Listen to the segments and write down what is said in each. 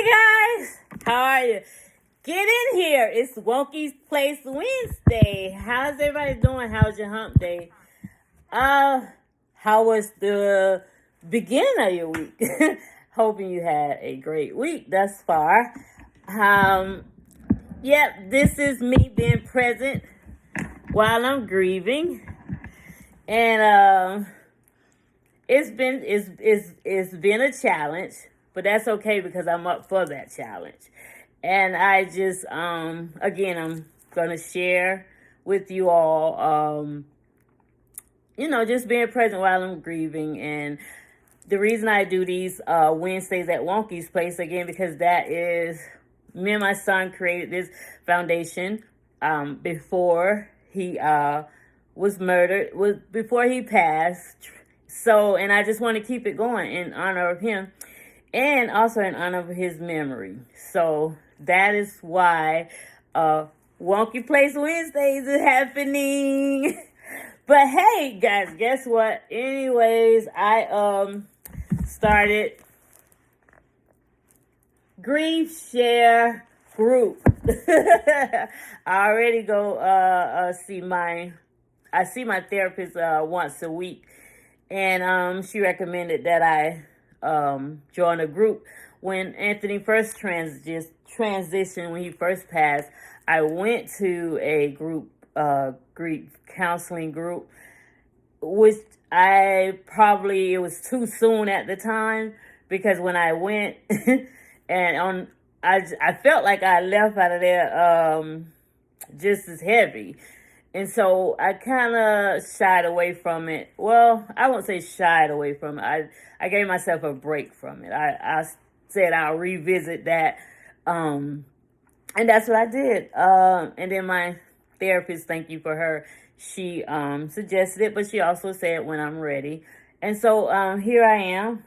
guys, how are you? Get in here. It's Wonky's Place Wednesday. How's everybody doing? How's your hump day? How was the beginning of your week? Hoping you had a great week thus far. This is me being present while I'm grieving. And it's been a challenge, but that's okay because I'm up for that challenge. And I just again, I'm gonna share with you all just being present while I'm grieving. And the reason I do these Wednesdays at Wonky's Place, again, because that is, me and my son created this foundation before he was murdered, before he passed. So, and I just want to keep it going in honor of him and also in honor of his memory. So that is why Wonky Place Wednesdays is happening. But hey, guys, guess what? Anyways, I started Grief Share group. I already go see my therapist once a week, and she recommended that I join a group. When Anthony first transitioned, when he first passed, I went to a group, grief counseling group, which it was too soon at the time, because when I went and I felt like I left out of there just as heavy. And so I kind of shied away from it. Well, I won't say shied away from it. I gave myself a break from it. I said I'll revisit that. And that's what I did. And then my therapist, thank you for her, she suggested it, but she also said when I'm ready. And so here I am.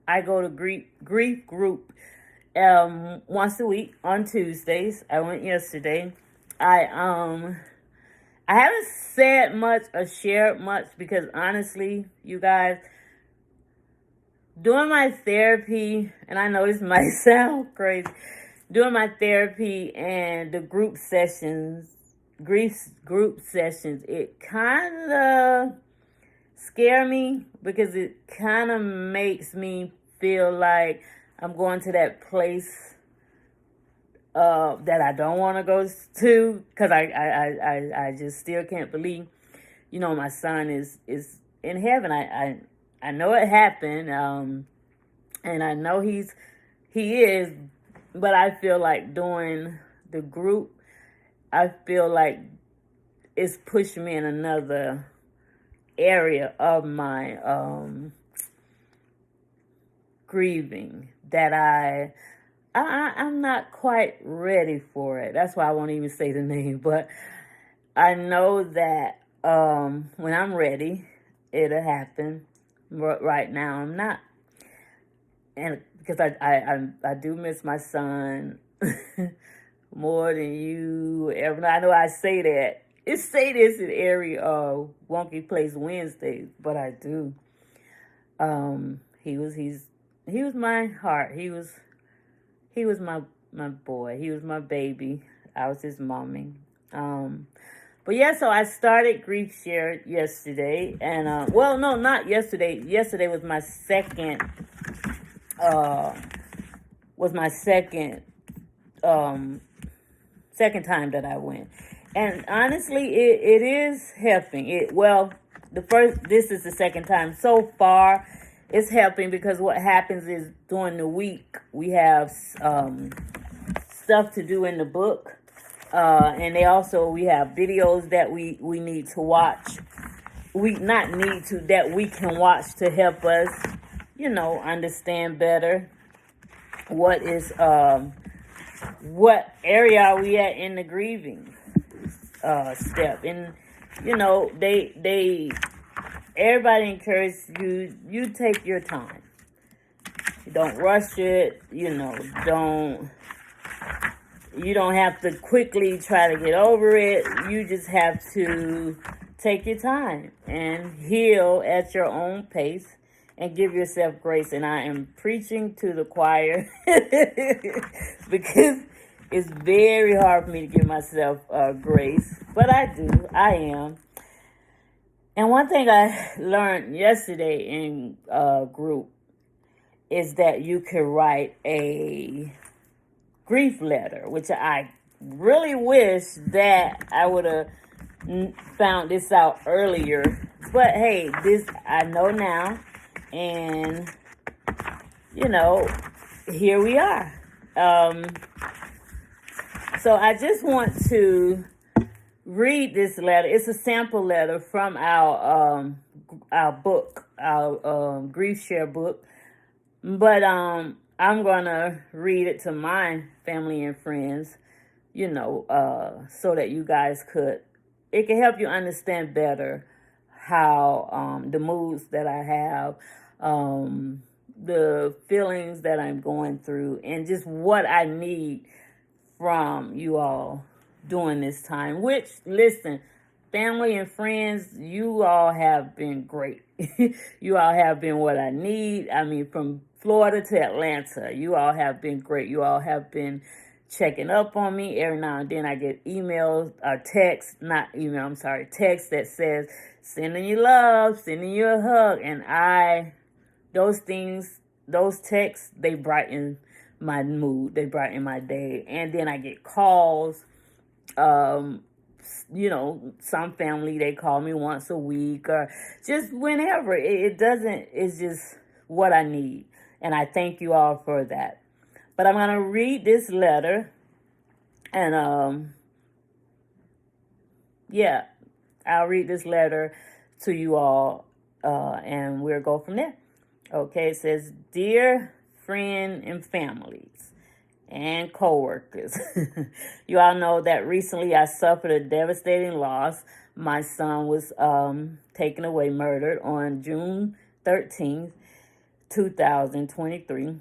I go to grief group once a week on Tuesdays. I went yesterday. I haven't said much or shared much because honestly, you guys, doing my therapy, and I know this might sound crazy, doing my therapy and the group sessions, it kind of scare me because it kind of makes me feel like I'm going to that place that I don't want to go to, because I just still can't believe, my son is in heaven. I know it happened, and I know he is, but I feel like doing the group, I feel like it's pushing me in another area of my grieving that I'm not quite ready for it. That's why I won't even say the name. But I know that when I'm ready, it'll happen. But right now, I'm not. And because I do miss my son more than you ever. I know I say that. Say this in area of Wonky Place Wednesdays, but I do. He was my heart. He was my boy. He was my baby. I was his mommy. But yeah, so I started Grief Share yesterday. And, no, not yesterday. Yesterday was my second time that I went. And honestly, it is helping. This is the second time so far. It's helping because what happens is during the week, we have stuff to do in the book. And we have videos that we need to watch. That we can watch to help us, understand better what area are we at in the grieving step. And, everybody encourages you take your time. You don't rush it, you don't have to quickly try to get over it. You just have to take your time and heal at your own pace and give yourself grace. And I am preaching to the choir because it's very hard for me to give myself grace, but I do. I am. And one thing I learned yesterday in group is that you can write a grief letter, which I really wish that I would have found this out earlier. But hey, this I know now, and here we are. So I just want to read this letter. It's a sample letter from our book, our grief share book. But I'm gonna read it to my family and friends, so that you guys it can help you understand better how the moods that I have, the feelings that I'm going through, and just what I need from you all during this time. Which, listen, family and friends, you all have been great. You all have been what I need. I mean, from Florida to Atlanta, you all have been great. You all have been checking up on me. Every now and then I get emails or text that says, sending you love, sending you a hug. And those texts, they brighten my mood. They brighten my day. And then I get calls. Some family, they call me once a week or just whenever. It's just what I need. And I thank you all for that. But I'm going to read this letter. And, I'll read this letter to you all. And we'll go from there. Okay, it says, Dear friend and families and co-workers, you all know that recently I suffered a devastating loss. My son was taken away, murdered on June 13th, 2023.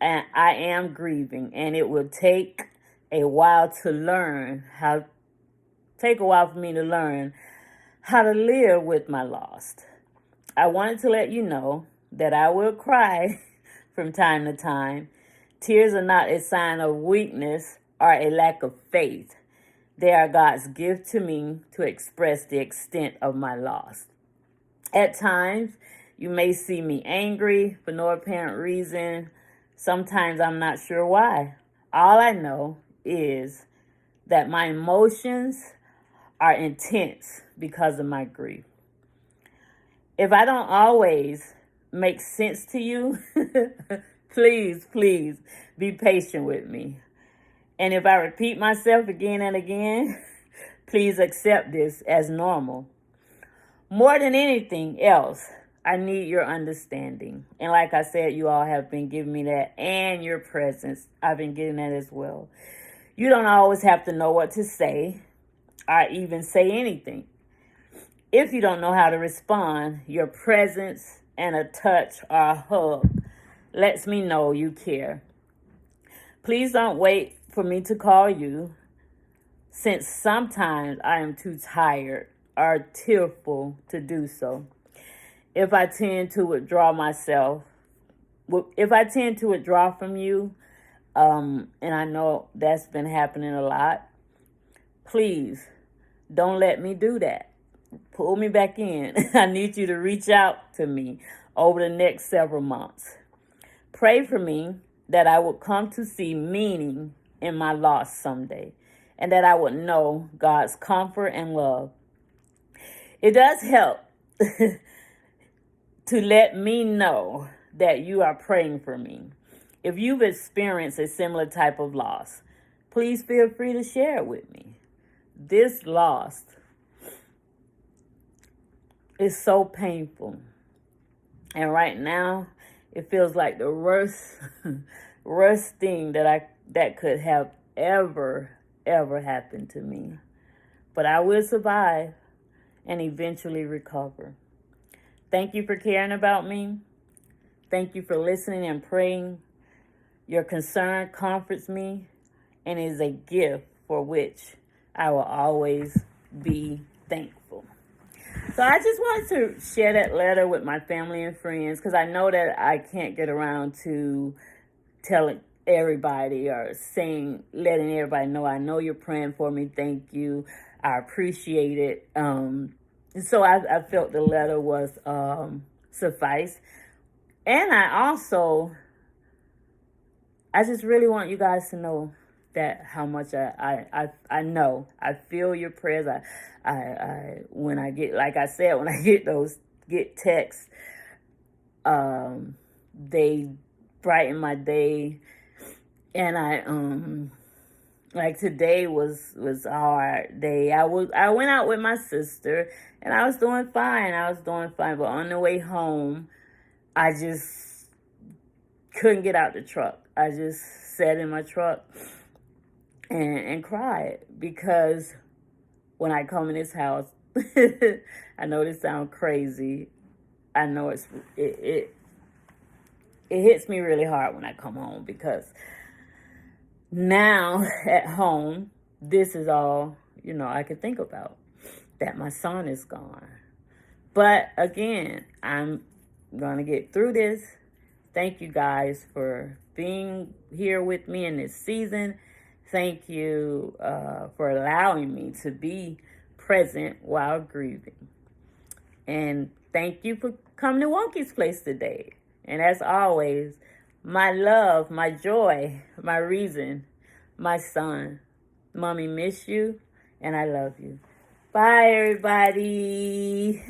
And I am grieving, and it will take a while for me to learn how to live with my loss. I wanted to let you know that I will cry from time to time. Tears are not a sign of weakness or a lack of faith. They are God's gift to me to express the extent of my loss. At times, you may see me angry for no apparent reason. Sometimes I'm not sure why. All I know is that my emotions are intense because of my grief. If I don't always make sense to you, please be patient with me. And if I repeat myself again and again, please accept this as normal. More than anything else, I need your understanding. And like I said, you all have been giving me that, and your presence. I've been getting that as well. You don't always have to know what to say or even say anything. If you don't know how to respond, your presence and a touch or a hug lets me know you care. Please don't wait for me to call you, since sometimes I am too tired or tearful to do so. If I tend to withdraw from you, and I know that's been happening a lot, please don't let me do that. Pull me back in. I need you to reach out to me over the next several months. Pray for me that I would come to see meaning in my loss someday, and that I would know God's comfort and love. It does help to let me know that you are praying for me. If you've experienced a similar type of loss, please feel free to share it with me. This loss is so painful. And right now, it feels like the worst thing that could have ever happened to me. But I will survive and eventually recover. Thank you for caring about me. Thank you for listening and praying. Your concern comforts me and is a gift for which I will always be thankful. So I just wanted to share that letter with my family and friends because I know that I can't get around to telling everybody or letting everybody know I know you're praying for me. Thank you. I appreciate it. So I felt the letter was suffice. And I just really want you guys to know that how much I know. I feel your prayers. I when I get, like I said, when I get texts, they brighten my day. And like today was a hard day. I went out with my sister and I was doing fine. But on the way home, I just couldn't get out the truck. I just sat in my truck and cried because when I come in this house, I know this sounds crazy. I know it hits me really hard when I come home because now at home, this is all, I can think about, that my son is gone. But again, I'm going to get through this. Thank you guys for being here with me in this season. Thank you for allowing me to be present while grieving. And thank you for coming to Wonky's Place today. And as always, my love, my joy, my reason, my son. Mommy miss you, and I love you. Bye, everybody.